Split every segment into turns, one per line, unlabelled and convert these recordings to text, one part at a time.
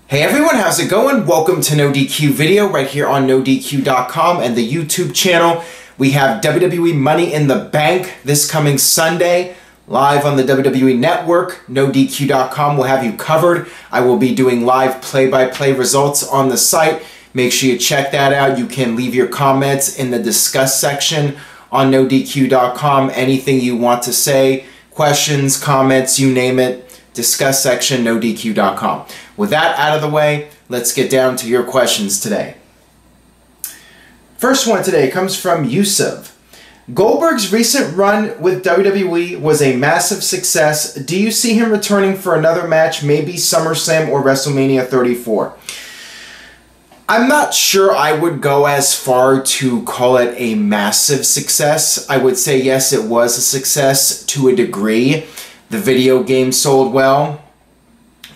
Hey everyone, how's it going? Welcome to NoDQ video right here on NoDQ.com and the YouTube channel. We have WWE Money in the Bank this coming Sunday, live on the WWE Network. NoDQ.com will have you covered. I will be doing live play-by-play results on the site. Make sure you check that out. You can leave your comments in the discuss section on NoDQ.com. Anything you want to say, questions, comments, you name it. Discuss section, NoDQ.com. With that out of the way, let's get down to your questions today. First one today comes from Yusuf. Goldberg's recent run with WWE was a massive success. Do you see him returning for another match, maybe SummerSlam or WrestleMania 34? I'm not sure I would go as far to call it a massive success. I would say yes, it was a success to a degree. The video game sold well.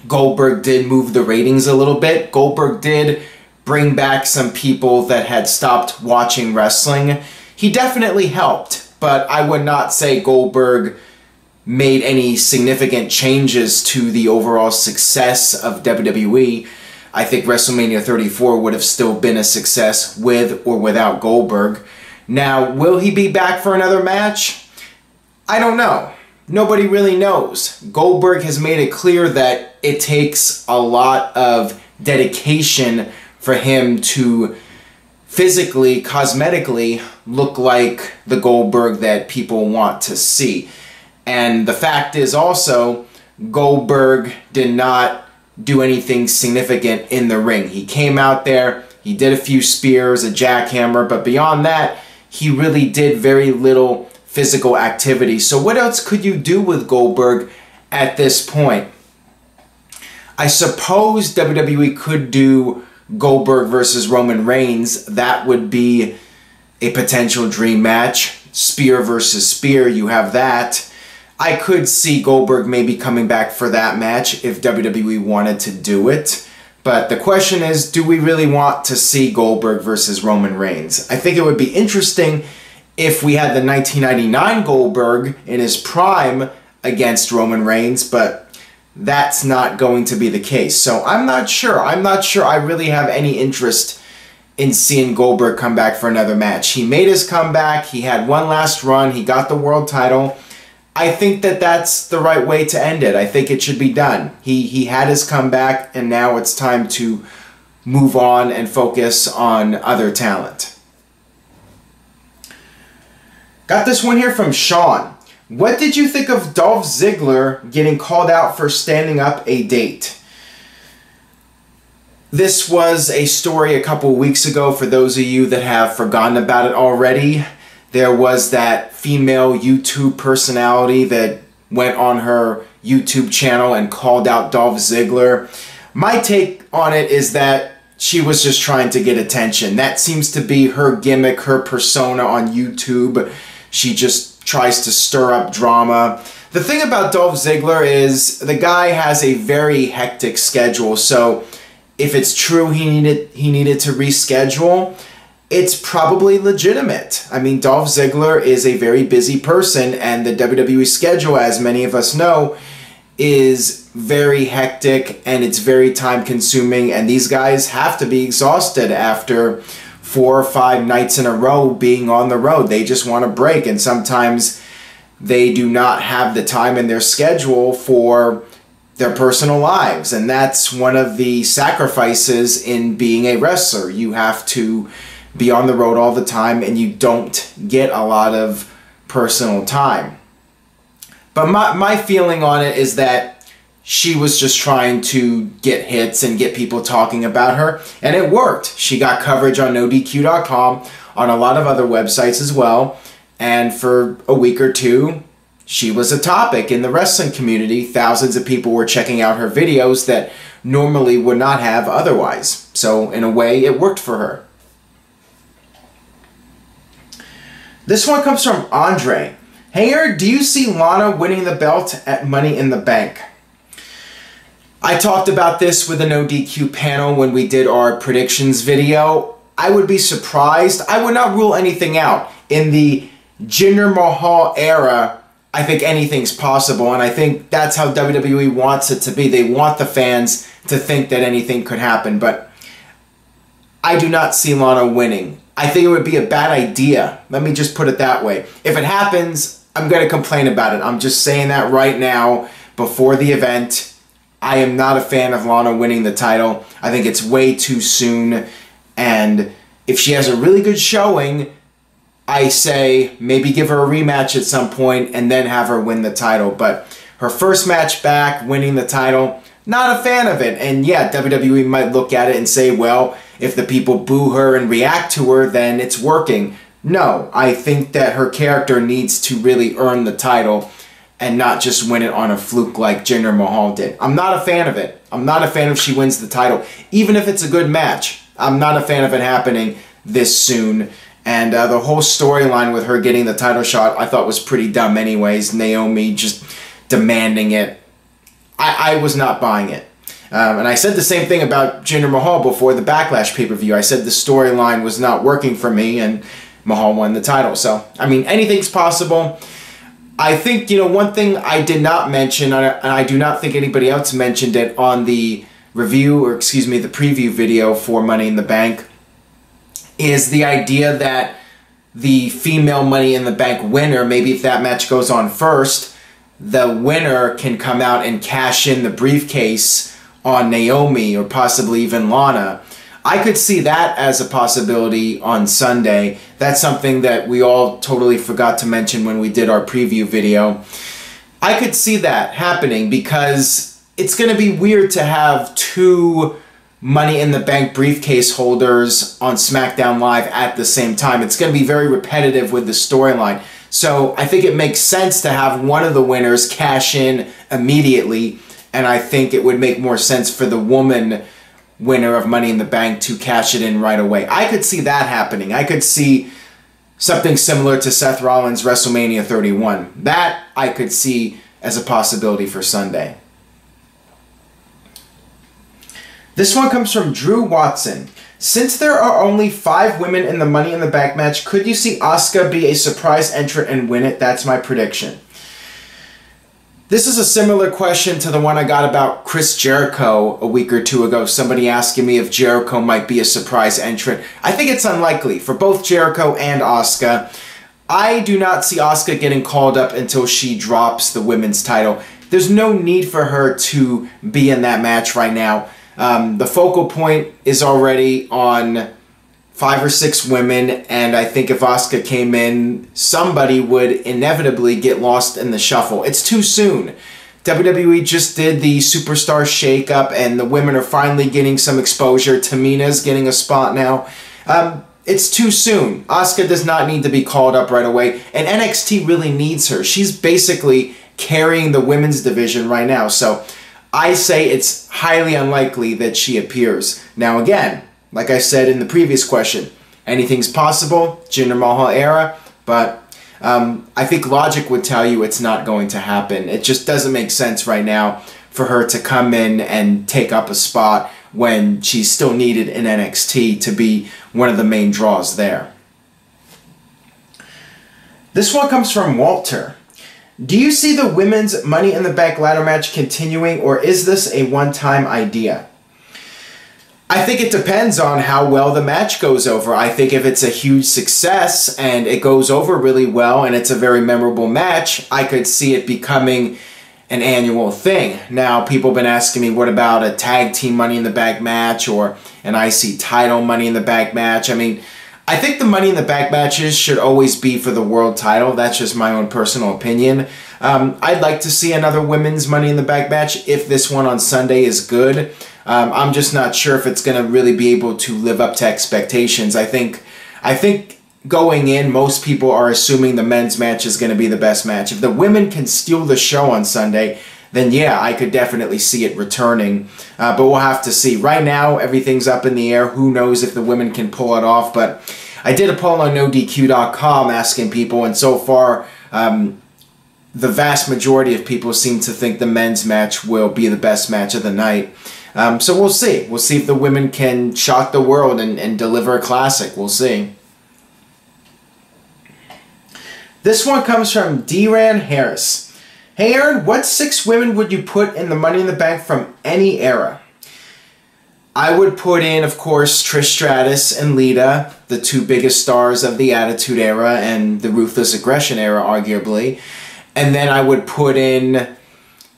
Goldberg did move the ratings a little bit. Goldberg did bring back some people that had stopped watching wrestling. He definitely helped, but I would not say Goldberg made any significant changes to the overall success of WWE. I think WrestleMania 34 would have still been a success with or without Goldberg. Now, will he be back for another match? I don't know. Nobody really knows. Goldberg has made it clear that it takes a lot of dedication for him to physically, cosmetically look like the Goldberg that people want to see. And the fact is also, Goldberg did not do anything significant in the ring. He came out there, he did a few spears, a jackhammer, but beyond that, he really did very little physical activity. So what else could you do with Goldberg at this point? I suppose WWE could do Goldberg versus Roman Reigns. That would be a potential dream match. Spear versus spear, you have that. I could see Goldberg maybe coming back for that match if WWE wanted to do it. But the question is, do we really want to see Goldberg versus Roman Reigns? I think it would be interesting if we had the 1999 Goldberg in his prime against Roman Reigns, but that's not going to be the case. So I'm not sure. I'm not sure I really have any interest in seeing Goldberg come back for another match. He made his comeback. He had one last run. He got the world title. I think that that's the right way to end it. I think it should be done. He had his comeback, and now it's time to move on and focus on other talent. Got this one here from Sean. What did you think of Dolph Ziggler getting called out for standing up a date? This was a story a couple weeks ago for those of you that have forgotten about it already. There was that female YouTube personality that went on her YouTube channel and called out Dolph Ziggler. My take on it is that she was just trying to get attention. That seems to be her gimmick, her persona on YouTube. She just tries to stir up drama. The thing about Dolph Ziggler is the guy has a very hectic schedule, so if it's true he needed to reschedule, it's probably legitimate. I mean, Dolph Ziggler is a very busy person, and the WWE schedule, as many of us know, is very hectic and it's very time consuming, and these guys have to be exhausted after 4 or 5 nights in a row being on the road. They just want a break, and sometimes they do not have the time in their schedule for their personal lives, and that's one of the sacrifices in being a wrestler. You have to be on the road all the time, and you don't get a lot of personal time. But my feeling on it is that she was just trying to get hits and get people talking about her, and it worked. She got coverage on NoDQ.com, on a lot of other websites as well, and for a week or two, she was a topic in the wrestling community. Thousands of people were checking out her videos that normally would not have otherwise. So in a way, it worked for her. This one comes from Andre. Hey Eric, do you see Lana winning the belt at Money in the Bank? I talked about this with a NoDQ panel when we did our predictions video. I would be surprised. I would not rule anything out. In the Jinder Mahal era, I think anything's possible, and I think that's how WWE wants it to be. They want the fans to think that anything could happen, but I do not see Lana winning. I think it would be a bad idea. Let me just put it that way. If it happens, I'm going to complain about it. I'm just saying that right now before the event. I am not a fan of Lana winning the title. I think it's way too soon, and if she has a really good showing, I say maybe give her a rematch at some point and then have her win the title. But her first match back, winning the title, not a fan of it. And yeah, WWE might look at it and say, well, if the people boo her and react to her, then it's working. No, I think that her character needs to really earn the title and not just win it on a fluke like Jinder Mahal did. I'm not a fan of it. I'm not a fan if she wins the title, even if it's a good match. I'm not a fan of it happening this soon. And the whole storyline with her getting the title shot I thought was pretty dumb anyways. Naomi just demanding it. I was not buying it. And I said the same thing about Jinder Mahal before the Backlash pay-per-view. I said the storyline was not working for me, and Mahal won the title. So, I mean, anything's possible. I think, you know, one thing I did not mention, and I do not think anybody else mentioned it on the review, or excuse me, the preview video for Money in the Bank, is the idea that the female Money in the Bank winner, maybe if that match goes on first, the winner can come out and cash in the briefcase on Naomi or possibly even Lana. I could see that as a possibility on Sunday. That's something that we all totally forgot to mention when we did our preview video. I could see that happening because it's going to be weird to have two Money in the Bank briefcase holders on SmackDown Live at the same time. It's going to be very repetitive with the storyline. So I think it makes sense to have one of the winners cash in immediately, and I think it would make more sense for the woman winner of Money in the Bank to cash it in right away. I could see that happening. I could see something similar to Seth Rollins' WrestleMania 31. That I could see as a possibility for Sunday. This one comes from Drew Watson. Since there are only 5 women in the Money in the Bank match, could you see Asuka be a surprise entrant and win it? That's my prediction. This is a similar question to the one I got about Chris Jericho a week or two ago. Somebody asking me if Jericho might be a surprise entrant. I think it's unlikely for both Jericho and Asuka. I do not see Asuka getting called up until she drops the women's title. There's no need for her to be in that match right now. The focal point is already on 5 or 6 women, and I think if Asuka came in, somebody would inevitably get lost in the shuffle. It's too soon. WWE just did the Superstar shakeup, and the women are finally getting some exposure. Tamina's getting a spot now. It's too soon. Asuka does not need to be called up right away, and NXT really needs her. She's basically carrying the women's division right now, so I say it's highly unlikely that she appears. Now again, like I said in the previous question, anything's possible, Jinder Mahal era, but I think logic would tell you it's not going to happen. It just doesn't make sense right now for her to come in and take up a spot when she's still needed in NXT to be one of the main draws there. This one comes from Walter. Do you see the women's Money in the Bank ladder match continuing, or is this a one-time idea? I think it depends on how well the match goes over. I think if it's a huge success and it goes over really well and it's a very memorable match, I could see it becoming an annual thing. Now, people have been asking me, what about a tag team Money in the Bank match or an IC title Money in the Bank match? I mean, I think the Money in the Bank matches should always be for the world title. That's just my own personal opinion. I'd like to see another women's Money in the Bank match if this one on Sunday is good. I'm just not sure if it's going to really be able to live up to expectations. I think going in, most people are assuming the men's match is going to be the best match. If the women can steal the show on Sunday, then yeah, I could definitely see it returning. But we'll have to see. Right now, everything's up in the air. Who knows if the women can pull it off. But I did a poll on NoDQ.com asking people, and so far, the vast majority of people seem to think the men's match will be the best match of the night. So we'll see. We'll see if the women can shock the world and deliver a classic. We'll see. This one comes from D-Ran Harris. Hey Aaron, what 6 women would you put in the Money in the Bank from any era? I would put in, of course, Trish Stratus and Lita, the 2 biggest stars of the Attitude Era and the Ruthless Aggression Era, arguably. And then I would put in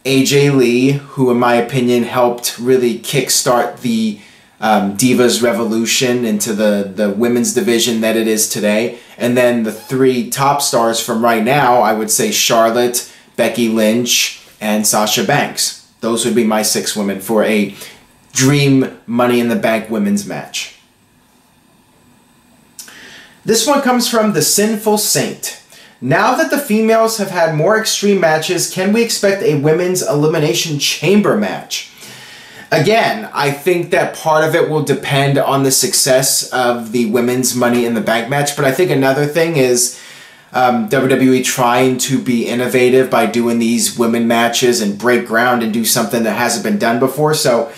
AJ Lee, who in my opinion helped really kickstart the Divas Revolution into the women's division that it is today. And then the 3 top stars from right now, I would say Charlotte, Becky Lynch, and Sasha Banks. Those would be my 6 women for a dream Money in the Bank women's match. This one comes from The Sinful Saint. Now that the females have had more extreme matches, can we expect a women's Elimination Chamber match? Again, I think that part of it will depend on the success of the women's Money in the Bank match, but I think another thing is WWE trying to be innovative by doing these women matches and break ground and do something that hasn't been done before. So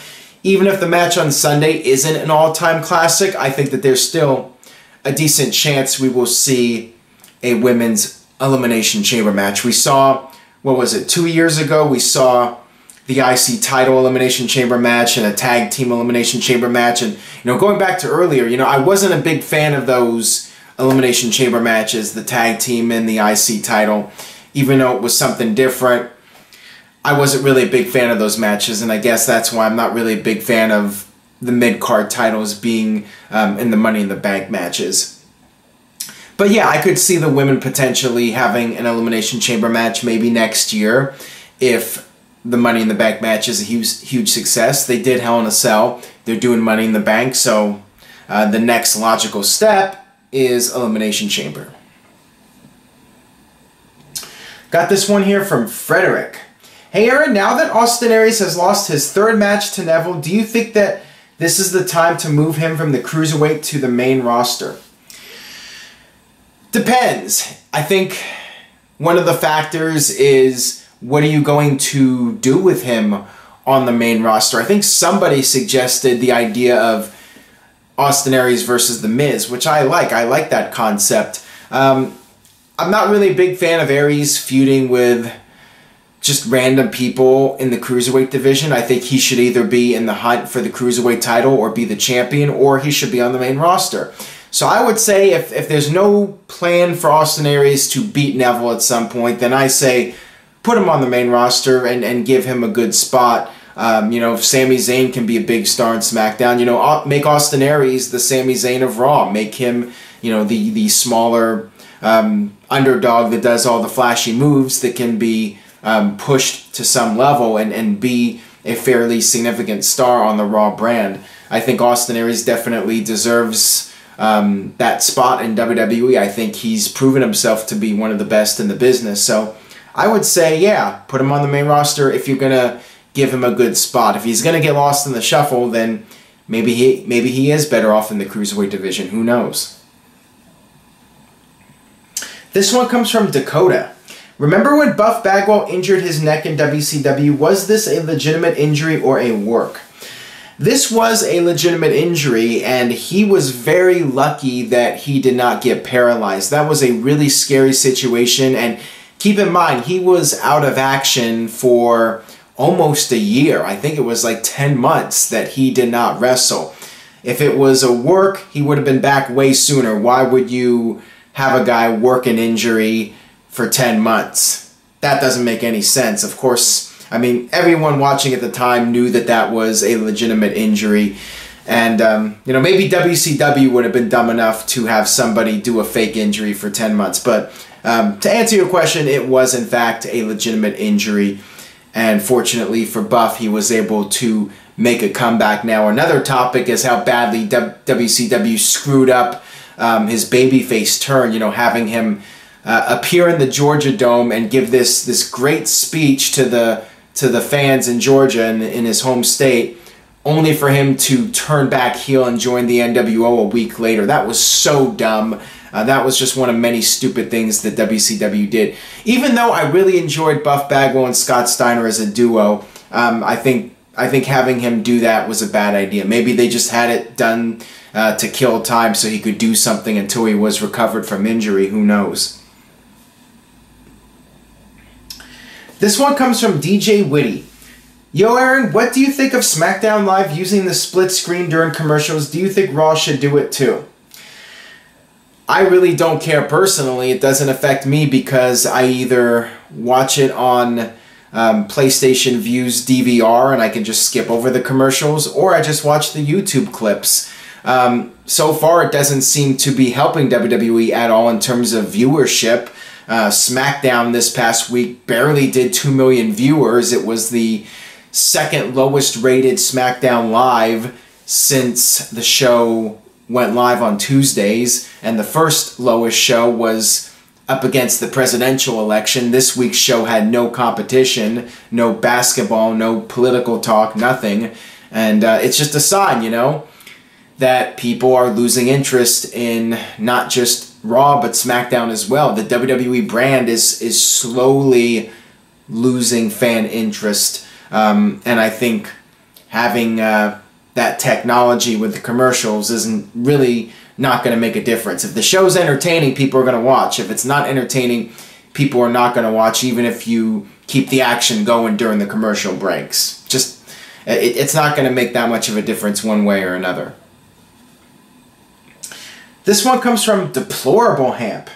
even if the match on Sunday isn't an all-time classic, I think that there's still a decent chance we will see a women's Elimination Chamber match. We saw, what was it, 2 years ago, we saw the IC title Elimination Chamber match and a tag team Elimination Chamber match. And, going back to earlier, I wasn't a big fan of those Elimination Chamber matches, the tag team and the IC title, even though it was something different. I wasn't really a big fan of those matches, and I guess that's why I'm not really a big fan of the mid-card titles being in the Money in the Bank matches. But yeah, I could see the women potentially having an Elimination Chamber match maybe next year if the Money in the Bank match is a huge success. They did Hell in a Cell. They're doing Money in the Bank, so the next logical step is Elimination Chamber. Got this one here from Frederick. Hey Aaron, now that Austin Aries has lost his 3rd match to Neville, do you think that this is the time to move him from the Cruiserweight to the main roster? Depends. I think one of the factors is, what are you going to do with him on the main roster? I think somebody suggested the idea of Austin Aries versus The Miz, which I like. I like that concept. I'm not really a big fan of Aries feuding with just random people in the Cruiserweight division. I think he should either be in the hunt for the Cruiserweight title or be the champion, or he should be on the main roster. So I would say if there's no plan for Austin Aries to beat Neville at some point, then I say put him on the main roster and give him a good spot. If Sami Zayn can be a big star in SmackDown, make Austin Aries the Sami Zayn of Raw. Make him, the smaller underdog that does all the flashy moves that can be pushed to some level and be a fairly significant star on the Raw brand. I think Austin Aries definitely deserves that spot in WWE. I think he's proven himself to be one of the best in the business. So I would say, yeah, put him on the main roster if you're going to give him a good spot. If he's going to get lost in the shuffle, then maybe he is better off in the Cruiserweight division. Who knows? This one comes from Dakota. Remember when Buff Bagwell injured his neck in WCW? Was this a legitimate injury or a work? This was a legitimate injury, and he was very lucky that he did not get paralyzed. That was a really scary situation, and keep in mind, he was out of action for almost a year. I think it was like 10 months that he did not wrestle. If it was a work, he would have been back way sooner. Why would you have a guy work an injury for 10 months? That doesn't make any sense. Of course, I mean, everyone watching at the time knew that that was a legitimate injury. And, maybe WCW would have been dumb enough to have somebody do a fake injury for 10 months. But to answer your question, it was, in fact, a legitimate injury. And fortunately for Buff, he was able to make a comeback. Now, another topic is how badly WCW screwed up his babyface turn, having him appear in the Georgia Dome and give this great speech to the fans in Georgia and in his home state, only for him to turn back heel and join the NWO a week later. That was so dumb. That was just one of many stupid things that WCW did. Even though I really enjoyed Buff Bagwell and Scott Steiner as a duo, I think having him do that was a bad idea. Maybe they just had it done to kill time so he could do something until he was recovered from injury. Who knows? This one comes from DJ Witty. Yo, Aaron, what do you think of SmackDown Live using the split screen during commercials? Do you think Raw should do it too? I really don't care personally. It doesn't affect me because I either watch it on PlayStation View's DVR and I can just skip over the commercials, or I just watch the YouTube clips. So far, it doesn't seem to be helping WWE at all in terms of viewership. SmackDown this past week barely did 2 million viewers. It was the second lowest rated SmackDown Live since the show went live on Tuesdays, and the first lowest show was up against the presidential election. This week's show had no competition, no basketball, no political talk, nothing. And it's just a sign, you know, that people are losing interest in not just Raw, but SmackDown as well. The WWE brand is slowly losing fan interest. And I think having that technology with the commercials isn't really not going to make a difference. If the show's entertaining, people are going to watch. If it's not entertaining, people are not going to watch, even if you keep the action going during the commercial breaks. Just, it's not going to make that much of a difference one way or another. This one comes from Deplorable Hamp.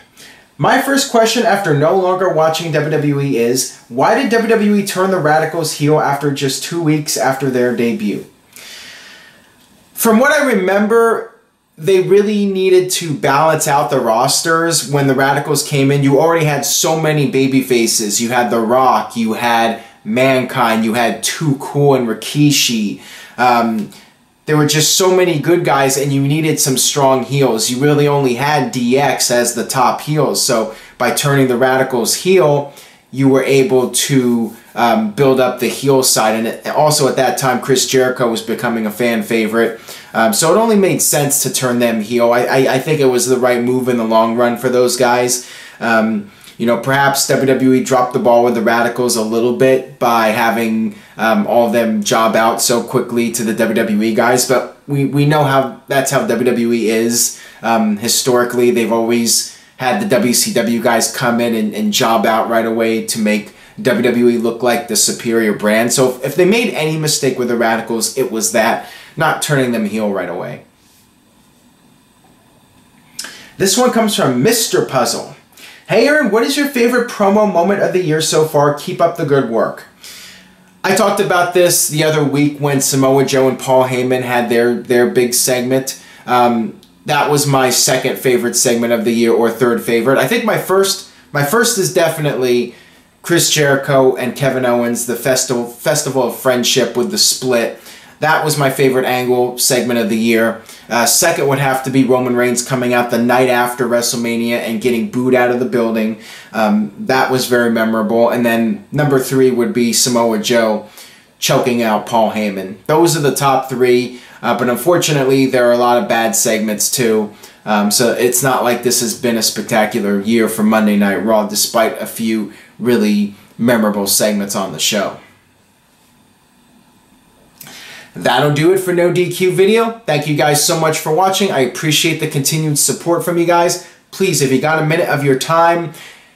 My first question after no longer watching WWE is, why did WWE turn the Radicals heel after just 2 weeks after their debut? From what I remember, they really needed to balance out the rosters. When the Radicals came in, you already had so many baby faces. You had The Rock, you had Mankind, you had Too Cool and Rikishi. There were just so many good guys, and you needed some strong heels. You really only had DX as the top heels. So by turning the Radicals heel, you were able to build up the heel side. And also at that time, Chris Jericho was becoming a fan favorite. So it only made sense to turn them heel. I think it was the right move in the long run for those guys. You know, perhaps WWE dropped the ball with the Radicals a little bit by having all of them job out so quickly to the WWE guys, but we know how that's how WWE is. Historically, they've always had the WCW guys come in and job out right away to make WWE look like the superior brand. So if they made any mistake with the Radicals, it was that, not turning them heel right away. This one comes from Mr. Puzzle. Hey Aaron, what is your favorite promo moment of the year so far? Keep up the good work. I talked about this the other week when Samoa Joe and Paul Heyman had their big segment. That was my second favorite segment of the year, or third favorite. I think my first is definitely Chris Jericho and Kevin Owens, the Festival of Friendship with the split. That was my favorite angle segment of the year. Second would have to be Roman Reigns coming out the night after WrestleMania and getting booed out of the building. That was very memorable. And then number 3 would be Samoa Joe choking out Paul Heyman. Those are the top 3. But unfortunately, there are a lot of bad segments too. So it's not like this has been a spectacular year for Monday Night Raw, despite a few really memorable segments on the show. That'll do it for No DQ video. Thank you guys so much for watching. I appreciate the continued support from you guys. Please, if you got a minute of your time,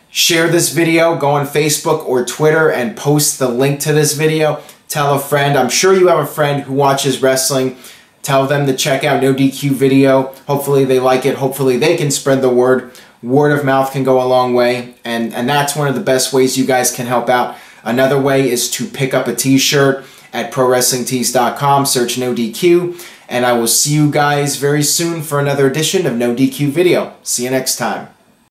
share this video, go on Facebook or Twitter and post the link to this video. Tell a friend. I'm sure you have a friend who watches wrestling. Tell them to check out No DQ video. Hopefully they like it. Hopefully they can spread the word. Word of mouth can go a long way. And that's one of the best ways you guys can help out. Another way is to pick up a t-shirt at ProWrestlingTees.com, search No DQ, and I will see you guys very soon for another edition of No DQ video. See you next time.